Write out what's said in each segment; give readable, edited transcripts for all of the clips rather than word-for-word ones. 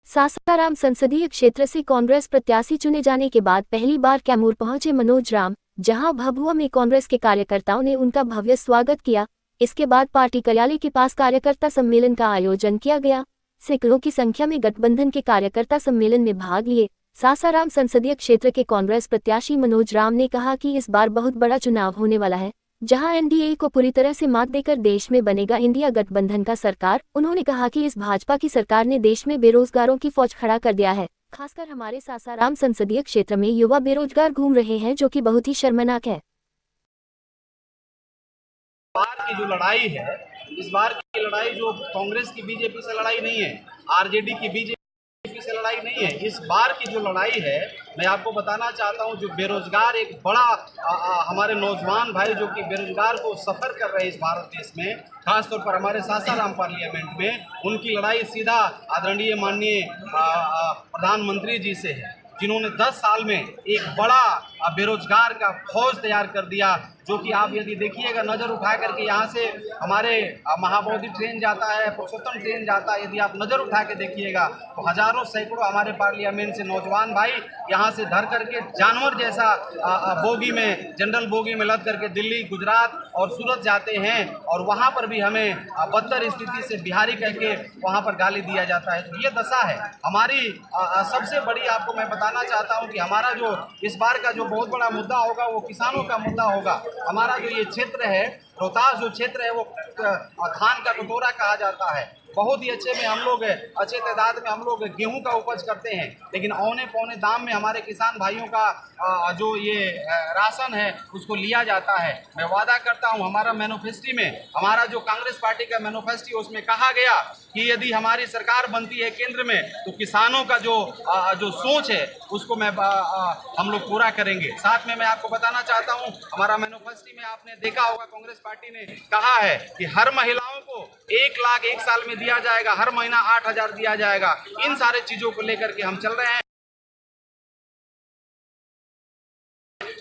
सासाराम संसदीय क्षेत्र से कांग्रेस प्रत्याशी चुने जाने के बाद पहली बार कैमूर पहुंचे मनोज राम, जहां भभुआ में कांग्रेस के कार्यकर्ताओं ने उनका भव्य स्वागत किया। इसके बाद पार्टी कार्यालय के पास कार्यकर्ता सम्मेलन का आयोजन किया गया। सैकड़ों की संख्या में गठबंधन के कार्यकर्ता सम्मेलन में भाग लिए। सासाराम संसदीय क्षेत्र के कांग्रेस प्रत्याशी मनोज राम ने कहा कि इस बार बहुत बड़ा चुनाव होने वाला है, जहां एनडीए को पूरी तरह से मात देकर देश में बनेगा इंडिया गठबंधन का सरकार। उन्होंने कहा कि इस भाजपा की सरकार ने देश में बेरोजगारों की फौज खड़ा कर दिया है। खासकर हमारे सासाराम संसदीय क्षेत्र में युवा बेरोजगार घूम रहे हैं, जो कि बहुत ही शर्मनाक है। बार की जो लड़ाई है, इस बार की लड़ाई जो कांग्रेस की बीजेपी से लड़ाई नहीं है, आरजेडी की बीजेपी से लड़ाई नहीं है। इस बार की जो लड़ाई है, मैं आपको बताना चाहता हूं, जो बेरोजगार एक बड़ा हमारे नौजवान भाई जो कि बेरोजगार को सफ़र कर रहे हैं इस भारत देश में, खासतौर पर हमारे सासाराम पार्लियामेंट में, उनकी लड़ाई सीधा आदरणीय माननीय प्रधानमंत्री जी से है, जिन्होंने 10 साल में एक बड़ा बेरोजगार का फौज तैयार कर दिया। जो कि आप यदि देखिएगा नज़र उठा करके, यहाँ से हमारे महाबोधि ट्रेन जाता है, पुरुषोत्तम ट्रेन जाता है, यदि आप नज़र उठा के देखिएगा तो हज़ारों सैकड़ों हमारे पार्लियामेंट से नौजवान भाई यहाँ से धर करके जानवर जैसा बोगी में, जनरल बोगी में लद करके दिल्ली, गुजरात और सूरत जाते हैं, और वहाँ पर भी हमें बदतर स्थिति से बिहारी कह के वहाँ पर गाली दिया जाता है। तो ये दशा है हमारी। सबसे बड़ी आपको मैं बताना चाहता हूँ कि हमारा जो इस बार का जो बहुत बड़ा मुद्दा होगा वो किसानों का मुद्दा होगा। हमारा जो ये क्षेत्र है, रोहतास जो क्षेत्र है, वो धान का कटोरा कहा जाता है। बहुत ही अच्छे तादाद में हम लोग गेहूं का उपज करते हैं, लेकिन औने पौने दाम में हमारे किसान भाइयों का जो ये राशन है उसको लिया जाता है। मैं वादा करता हूं, हमारा मैनिफेस्टो में, हमारा जो कांग्रेस पार्टी का मैनिफेस्टो, उसमें कहा गया कि यदि हमारी सरकार बनती है केंद्र में तो किसानों का जो सोच है उसको हम लोग पूरा करेंगे। साथ में मैं आपको बताना चाहता हूं, हमारा मैनिफेस्टो में आपने देखा होगा कांग्रेस पार्टी ने कहा है कि हर महिलाओं को 1 लाख 1 साल में दिया जाएगा, हर महीना 8,000 दिया जाएगा। इन सारे चीजों को लेकर के हम चल रहे हैं।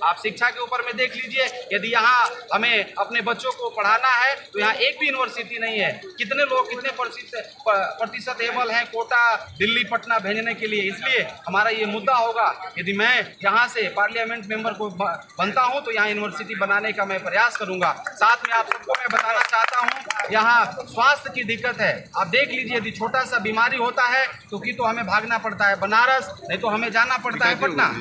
आप शिक्षा के ऊपर में देख लीजिए, यदि यहाँ हमें अपने बच्चों को पढ़ाना है तो यहाँ एक भी यूनिवर्सिटी नहीं है। कितने लोग, कितने प्रतिशत एबल हैं कोटा दिल्ली पटना भेजने के लिए। इसलिए हमारा ये मुद्दा होगा, यदि मैं यहाँ से पार्लियामेंट मेंबर को बनता हूँ तो यहाँ यूनिवर्सिटी बनाने का मैं प्रयास करूँगा। साथ में आप सबको मैं बताना चाहता हूँ, यहाँ स्वास्थ्य की दिक्कत है। आप देख लीजिए, यदि छोटा सा बीमारी होता है तो हमें भागना पड़ता है बनारस, नहीं तो हमें जाना पड़ता है पटना।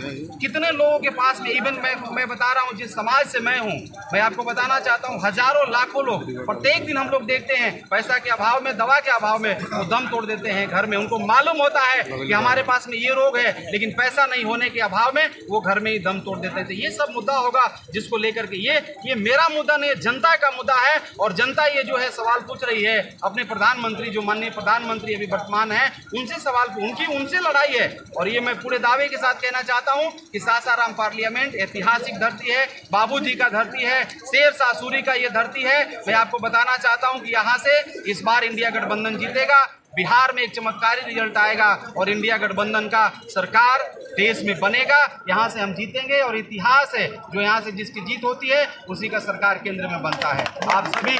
कितने लोगों के पास में, इवन मैं बता रहा हूँ जिस समाज से मैं हूँ, मैं आपको बताना चाहता हूँ, हजारों लाखों लोग प्रत्येक दिन हम लोग देखते हैं पैसा के अभाव में, दवा के अभाव में वो दम तोड़ देते हैं घर में। उनको मालूम होता है कि हमारे पास में ये रोग है, लेकिन पैसा नहीं होने के अभाव में वो घर में ही दम तोड़ देते हैं। तो ये सब मुद्दा होगा जिसको लेकर के ये मेरा मुद्दा नहीं, जनता का मुद्दा है। और जनता ये जो है सवाल पूछ रही है अपने प्रधानमंत्री, जो माननीय प्रधानमंत्री अभी वर्तमान है, उनसे सवाल, उनसे लड़ाई है। और ये मैं पूरे दावे के साथ कहना चाहता हूँ कि सासाराम पार्लियामेंट ऐतिहासिक धरती है, बाबूजी का धरती है, शेर शाह सूरी का ये धरती है। मैं आपको बताना चाहता हूं कि यहां से इस बार इंडिया गठबंधन जीतेगा। बिहार में एक चमत्कारी रिजल्ट आएगा और इंडिया गठबंधन का सरकार देश में बनेगा। यहां से हम जीतेंगे और इतिहास है, जो यहां से जिसकी जीत होती है उसी का सरकार केंद्र में बनता है। आप सभी